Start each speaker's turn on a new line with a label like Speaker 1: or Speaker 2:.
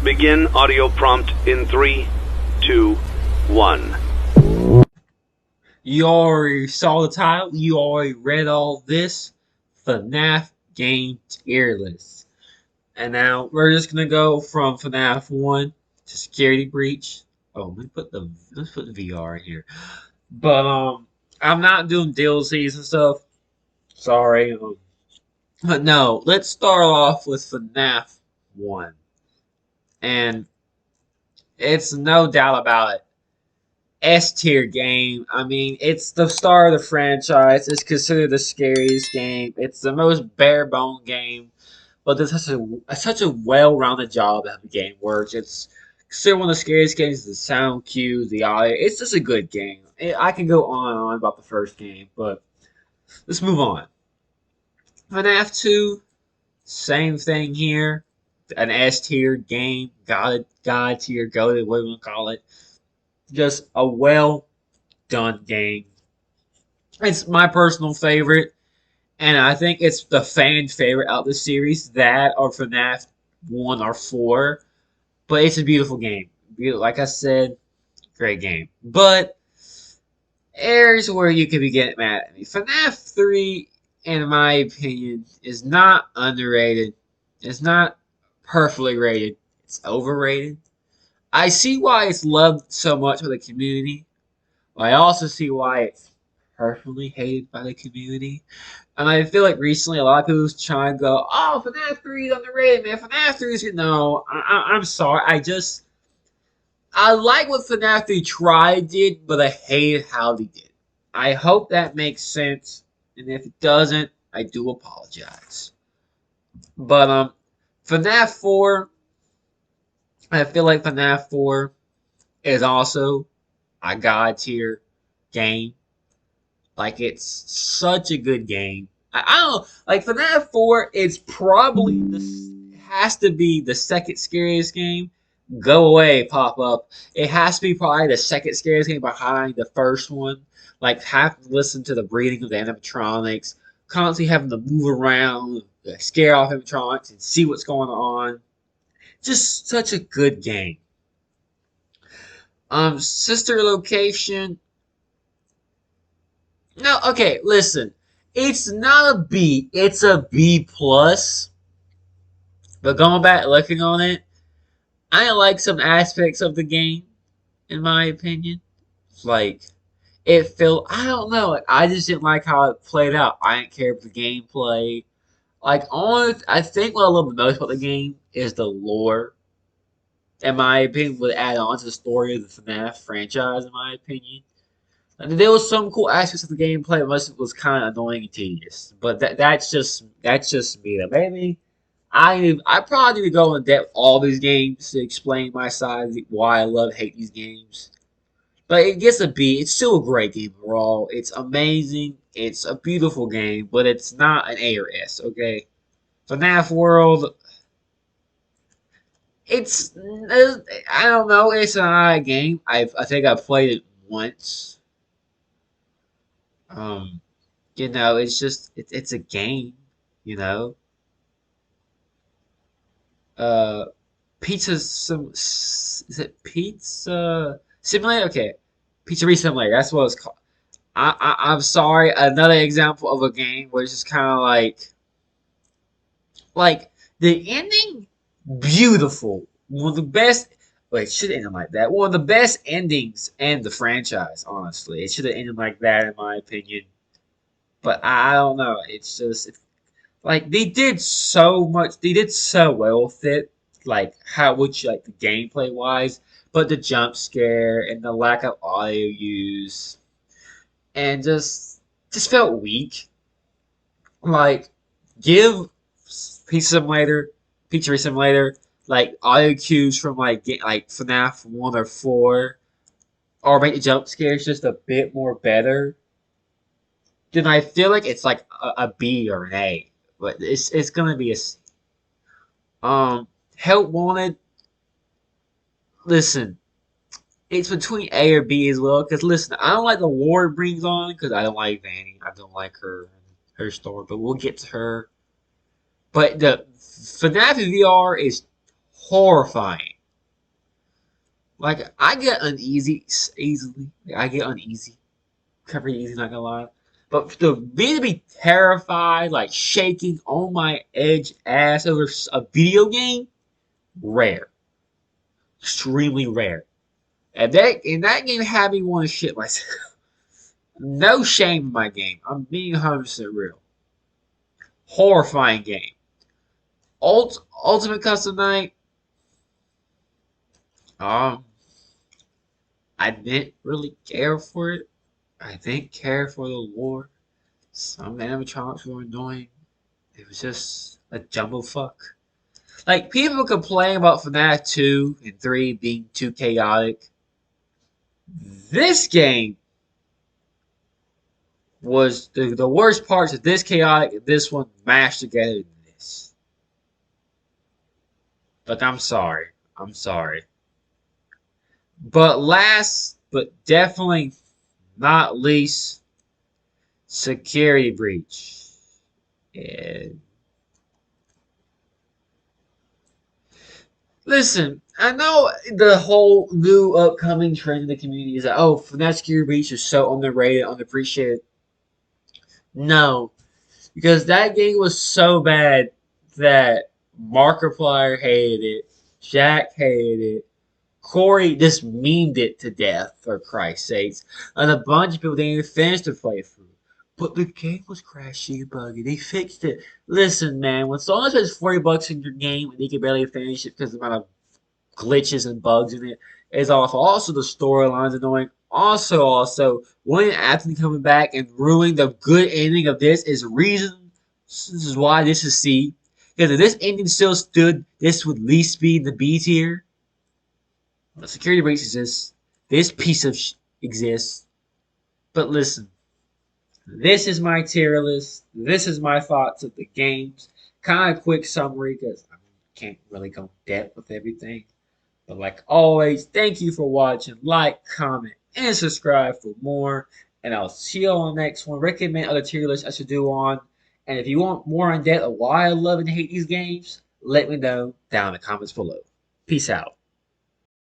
Speaker 1: Begin audio prompt in 3, 2, 1.
Speaker 2: You already saw the title. You already read all this. Fnaf game tier list. And now we're just gonna go from Fnaf 1 to Security Breach. Oh, let's put the VR in here. But I'm not doing DLCs and stuff. Sorry. But no, let's start off with Fnaf 1. And it's no doubt about it. S tier game. I mean, it's the star of the franchise. It's considered the scariest game. It's the most bare bone game, but there's such a well rounded job that the game works. It's still one of the scariest games. The sound cues, the audio. It's just a good game. I can go on and on about the first game, but let's move on. FNAF 2, same thing here. An S tier game, God tier, goated, whatever you want to call it. Just a well done game. It's my personal favorite, and I think it's the fan favorite out of the series. That or FNAF 1 or 4. But it's a beautiful game. Like I said, great game. But here's where you could be getting mad at me. FNAF 3, in my opinion, is not underrated. It's not perfectly rated. It's overrated. I see why it's loved so much by the community. But I also see why it's personally hated by the community. And I feel like recently a lot of people trying to go, oh, FNAF 3 is underrated, man. FNAF 3 is... No, I'm sorry. I like what FNAF 3 tried did, but I hated how they did. I hope that makes sense. And if it doesn't, I do apologize. But FNAF 4, I feel like FNAF 4 is also a god tier game. Like, it's such a good game. I don't know. Like, FNAF 4 is probably has to be the second scariest game. Go away, pop up. It has to be probably the second scariest game behind the first one. Like, have to listen to the breathing of the animatronics, constantly having to move around, scare off animatronics, and see what's going on. Just such a good game. Sister location. No, okay, listen. It's not a B. It's a B plus. But going back looking on it, I like some aspects of the game, in my opinion. Like, it felt, I don't know, like, I just didn't like how it played out. I didn't care for the gameplay. Like, I think what I love the most about the game is the lore. In my opinion, would add on to the story of the FNAF franchise, in my opinion. And there was some cool aspects of the gameplay, but most of it was kind of annoying and tedious. But that's just me. Maybe I probably need to go in depth all these games to explain my side why I love hate these games. But it gets a B. It's still a great game overall. It's amazing. It's a beautiful game, but it's not an A or S. Okay, FNAF World. I don't know. It's an alright game. I think I've played it once. Um, it's just it's a game. You know, uh, pizza sim. Is it pizza simulator? Okay, pizzeria simulator. That's what it's called. I'm sorry. Another example of a game where it's just kind of like the ending, beautiful. One of the best. Wait, it should have ended like that. One of the best endings in the franchise. Honestly, it should have ended like that, in my opinion. But I don't know. Like they did so much. They did so well with it. Like how would you like the gameplay wise, but the jump scare and the lack of audio use and just felt weak. Like give Pizza Simulator, Pizzeria Simulator, like audio cues from like FNAF 1 or 4, or make the jump scares just a bit more better. Then I feel like it's like a B or an A, but it's gonna be a C. Help Wanted. Listen, it's between A or B as well. Cause listen, I don't like the war it brings on. Cause I don't like Vanny. I don't like her story. But we'll get to her. But the FNAF VR is horrifying. Like I get uneasy easily. I get uneasy, pretty easy. Not gonna lie. But for me to be terrified, like shaking on my edge ass over a video game, rare, extremely rare. And that game had me want to shit myself. No shame in my game. I'm being 100% real. Horrifying game. Ultimate Custom Night. Um, I didn't really care for it. I didn't care for the lore. Some animatronics were annoying. It was just a jumble fuck. Like people complain about FNAF 2 and 3 being too chaotic. This game was the worst parts of this chaotic and this one mashed together in this. Like I'm sorry. I'm sorry. But last but definitely not least, security breach. And listen, I know the whole new upcoming trend in the community is that FNAF security breach is so underrated, underappreciated. No, because that game was so bad that Markiplier hated it, Jack hated it, Corey just memed it to death, for Christ's sakes. And a bunch of people didn't even finish the playthrough. But the game was crashy and buggy. They fixed it. Listen, man, when someone spends $40 in your game and they can barely finish it because of the amount of glitches and bugs in it, it's awful. Also, the storyline's annoying. Also, William Afton coming back and ruining the good ending of this is reason. This is why this is C. Because if this ending still stood, this would at least be in the B tier. The security breach exists. This piece of exists. But listen, this is my tier list. This is my thoughts of the games. Kind of quick summary because I can't really go in depth with everything. But like always, thank you for watching. Like, comment, and subscribe for more. And I'll see you on the next one. Recommend other tier lists I should do on. And if you want more in depth of why I love and hate these games, let me know down in the comments below. Peace out.